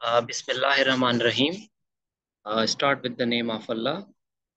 Bismillahirrahmanirrahim. Start with the name of Allah,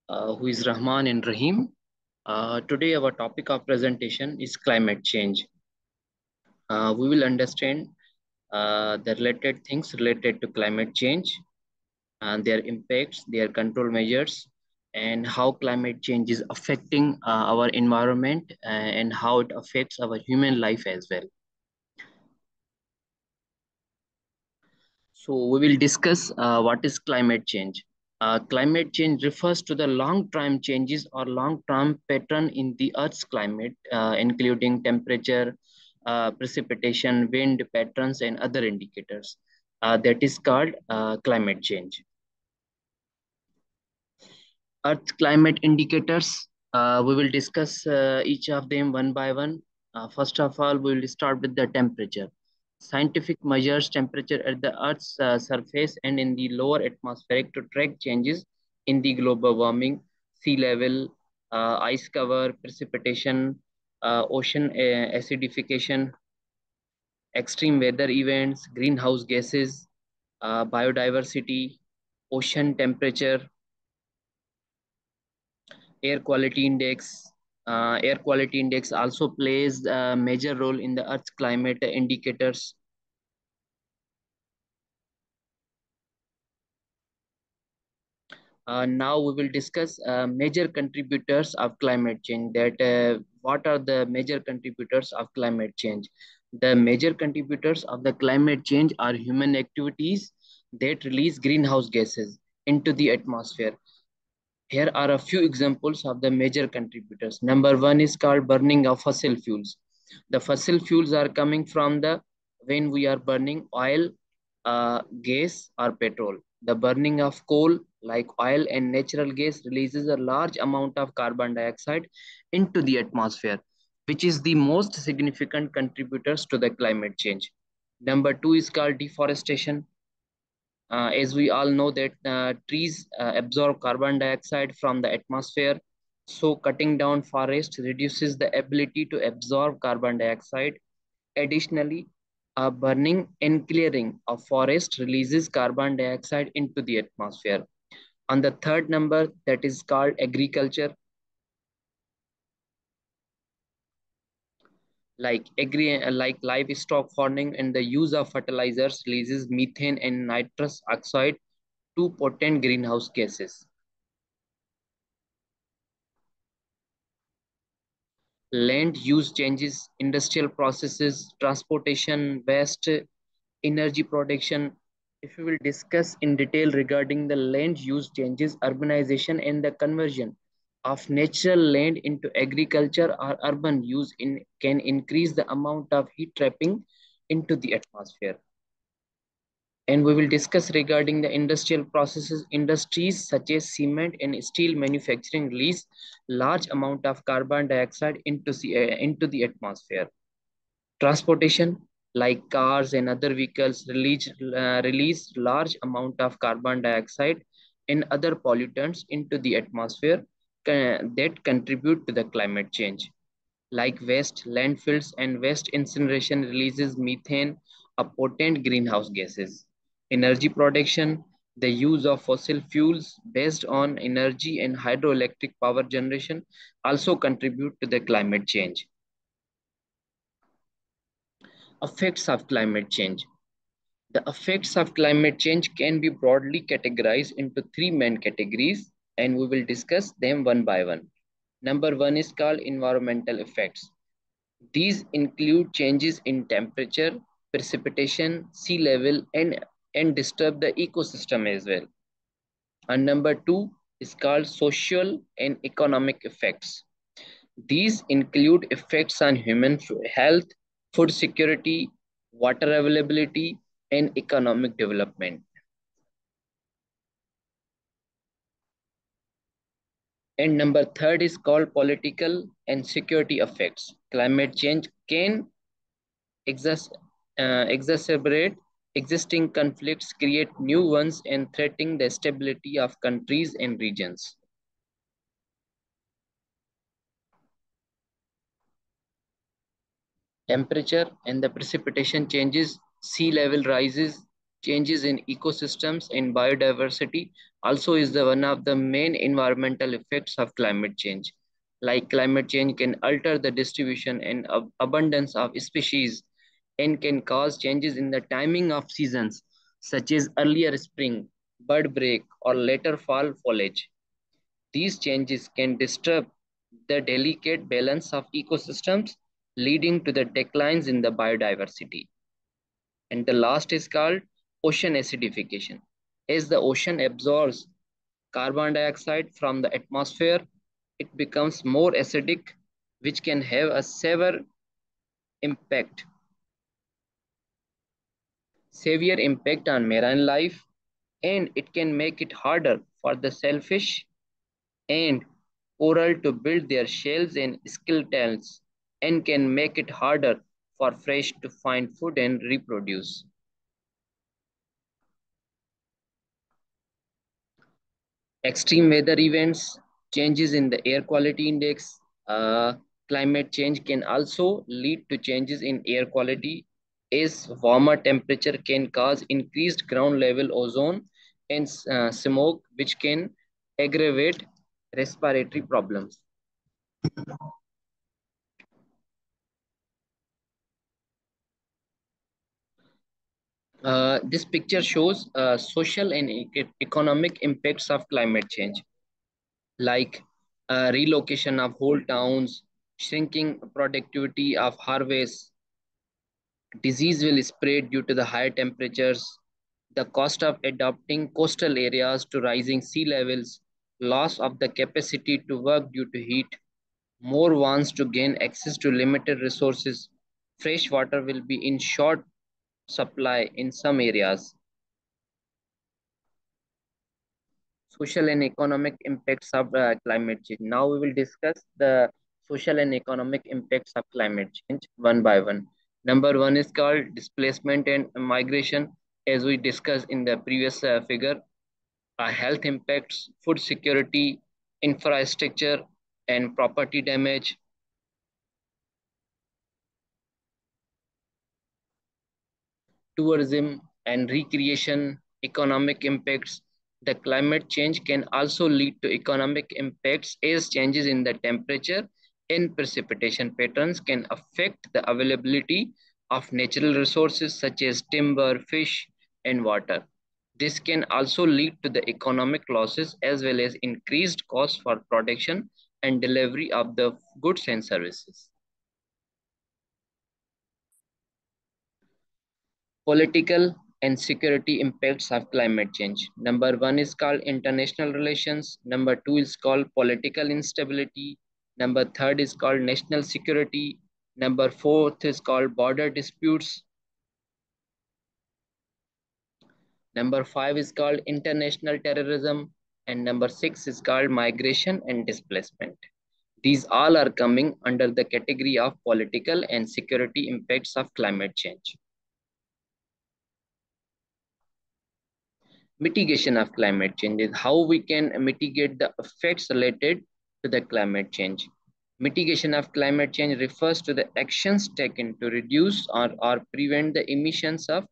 who is Rahman and Rahim. Today, our topic of presentation is climate change. We will understand the related things related to climate change and their impacts, their control measures, and how climate change is affecting our environment and how it affects our human life as well. So we will discuss what is climate change. Climate change refers to the long-term changes or long-term pattern in the Earth's climate, including temperature, precipitation, wind patterns, and other indicators. That is called climate change. Earth climate indicators. We will discuss each of them one by one. First of all, we will start with the temperature. Scientific measures temperature at the Earth's surface and in the lower atmospheric to track changes in the global warming, sea level, ice cover, precipitation, ocean acidification, extreme weather events, greenhouse gases, biodiversity, ocean temperature, air quality index. Air quality index also plays a major role in the Earth's climate indicators. Now we will discuss major contributors of climate change. What are the major contributors of climate change? The major contributors of the climate change are human activities that release greenhouse gases into the atmosphere. Here are a few examples of the major contributors. Number one is called burning of fossil fuels. The fossil fuels are coming from the when we are burning oil, gas, or petrol. The burning of coal, like oil and natural gas, releases a large amount of carbon dioxide into the atmosphere, which is the most significant contributors to the climate change. Number two is called deforestation. As we all know that trees absorb carbon dioxide from the atmosphere, so cutting down forests reduces the ability to absorb carbon dioxide. Additionally, burning and clearing of forest releases carbon dioxide into the atmosphere. On the third number, that is called agriculture. Like livestock farming and the use of fertilizers releases methane and nitrous oxide, two potent greenhouse gases. Land use changes, industrial processes, transportation, waste, energy production. If we will discuss in detail regarding the land use changes, urbanization and the conversion of natural land into agriculture or urban use can increase the amount of heat trapping into the atmosphere. And we will discuss regarding the industrial processes. Industries such as cement and steel manufacturing release large amount of carbon dioxide into the atmosphere. Transportation, like cars and other vehicles, release large amount of carbon dioxide and other pollutants into the atmosphere that contribute to the climate change. Like waste, landfills, and waste incineration releases methane, a potent greenhouse gases. Energy production, the use of fossil fuels based on energy and hydroelectric power generation also contribute to the climate change. Effects of climate change. The effects of climate change can be broadly categorized into three main categories, and we will discuss them one by one. Number one is called environmental effects. These include changes in temperature, precipitation, sea level, and disturb the ecosystem as well. And number two is called social and economic effects. These include effects on human health, food security, water availability, and economic development. And number third is called political and security effects. Climate change can exacerbate existing conflicts, create new ones, and threaten the stability of countries and regions. Temperature and the precipitation changes, sea level rises, Changes in ecosystems and biodiversity also is the one of the main environmental effects of climate change. Like climate change can alter the distribution and abundance of species and can cause changes in the timing of seasons, such as earlier spring, bird break, or later fall foliage. These changes can disturb the delicate balance of ecosystems, leading to the declines in the biodiversity. And the last is called ocean acidification. As the ocean absorbs carbon dioxide from the atmosphere, it becomes more acidic, which can have a impact, severe impact on marine life, and it can make it harder for the shellfish and coral to build their shells and skeletons, and can make it harder for fish to find food and reproduce. Extreme weather events, changes in the air quality index, climate change can also lead to changes in air quality as warmer temperature can cause increased ground level ozone and smoke, which can aggravate respiratory problems. This picture shows social and economic impacts of climate change, like relocation of whole towns, shrinking productivity of harvests, disease will spread due to the higher temperatures, the cost of adapting coastal areas to rising sea levels, loss of the capacity to work due to heat, more wants to gain access to limited resources, fresh water will be in short supply in some areas. Social and economic impacts of climate change. Now we will discuss the social and economic impacts of climate change one by one. Number one is called displacement and migration. As we discussed in the previous figure, health impacts, food security, infrastructure, and property damage. Tourism and recreation, economic impacts. The climate change can also lead to economic impacts as changes in the temperature and precipitation patterns can affect the availability of natural resources such as timber, fish, and water. This can also lead to the economic losses as well as increased costs for production and delivery of the goods and services. Political and security impacts of climate change. Number one is called international relations. Number two is called political instability. Number third is called national security. Number fourth is called border disputes. Number five is called international terrorism. And number six is called migration and displacement. These all are coming under the category of political and security impacts of climate change. Mitigation of climate change is how we can mitigate the effects related to the climate change. Mitigation of climate change refers to the actions taken to reduce or prevent the emissions of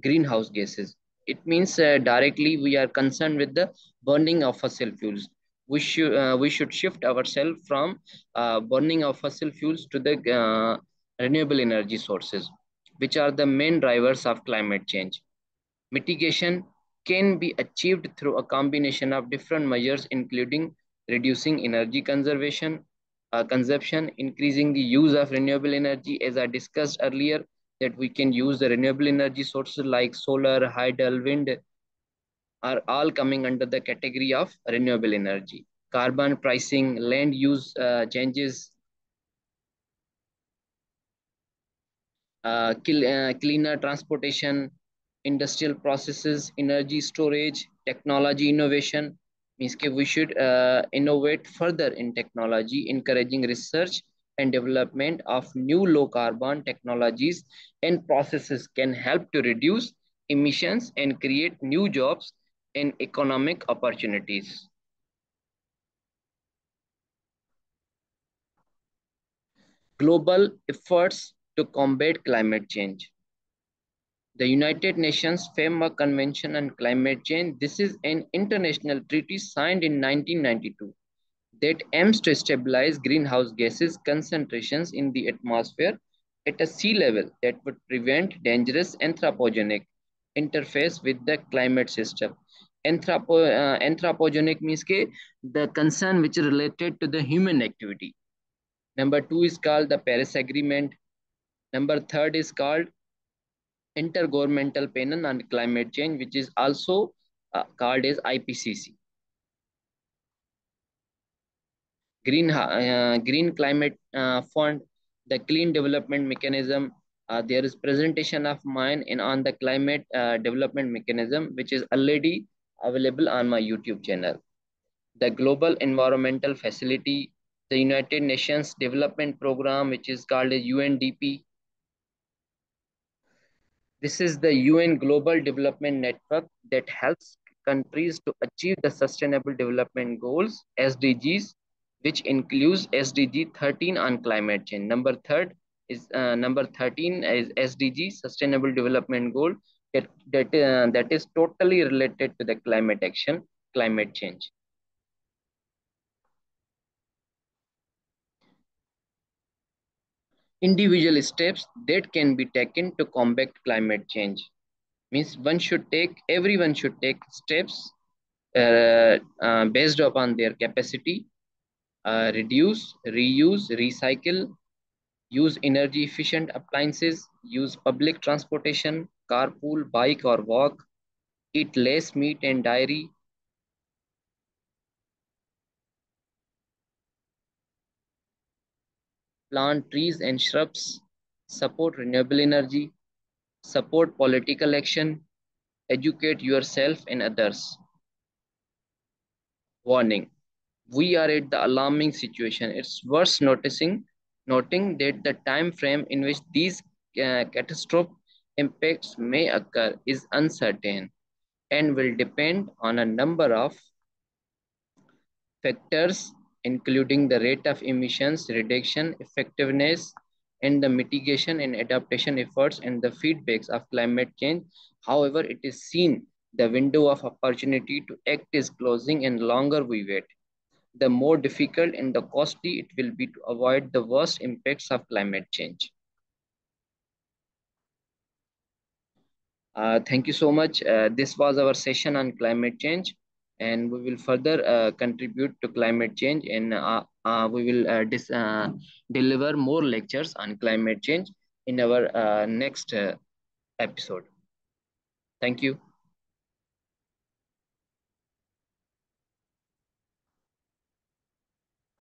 greenhouse gases. It means directly we are concerned with the burning of fossil fuels. We should shift ourselves from burning of fossil fuels to the renewable energy sources, which are the main drivers of climate change. Mitigation can be achieved through a combination of different measures, including reducing energy consumption, increasing the use of renewable energy, as I discussed earlier, that we can use the renewable energy sources like solar, hydel, wind are all coming under the category of renewable energy. Carbon pricing, land use changes, cleaner transportation, industrial processes, energy storage, technology innovation. Means that we should innovate further in technology, encouraging research and development of new low carbon technologies and processes can help to reduce emissions and create new jobs and economic opportunities. Global efforts to combat climate change. The United Nations Framework Convention on Climate Change. This is an international treaty signed in 1992 that aims to stabilize greenhouse gases concentrations in the atmosphere at a sea level that would prevent dangerous anthropogenic interface with the climate system. Anthropogenic means ke, the concern which is related to the human activity. Number two is called the Paris Agreement. Number third is called Intergovernmental Panel on Climate Change, which is also called as IPCC. Green Climate Fund, the Clean Development Mechanism. There is presentation of mine in on the climate development mechanism, which is already available on my YouTube channel. The Global Environmental Facility, the United Nations Development Program, which is called as UNDP. This is the UN Global Development Network that helps countries to achieve the Sustainable Development Goals, SDGs, which includes SDG 13 on climate change. Number 13 is SDG, Sustainable Development Goal, that is totally related to the climate action, climate change. Individual steps that can be taken to combat climate change. Means everyone should take steps based upon their capacity, reduce, reuse, recycle, use energy efficient appliances, use public transportation, carpool, bike or walk, eat less meat and dairy, plant trees and shrubs, support renewable energy, support political action, educate yourself and others. Warning. We are at the alarming situation. It's worth noting that the time frame in which these catastrophic impacts may occur is uncertain and will depend on a number of factors, including the rate of emissions reduction, effectiveness, and the mitigation and adaptation efforts and the feedbacks of climate change. However, it is seen the window of opportunity to act is closing and longer we wait, the more difficult and the costly it will be to avoid the worst impacts of climate change. Thank you so much. This was our session on climate change, and we will further contribute to climate change, and we will deliver more lectures on climate change in our next episode. Thank you.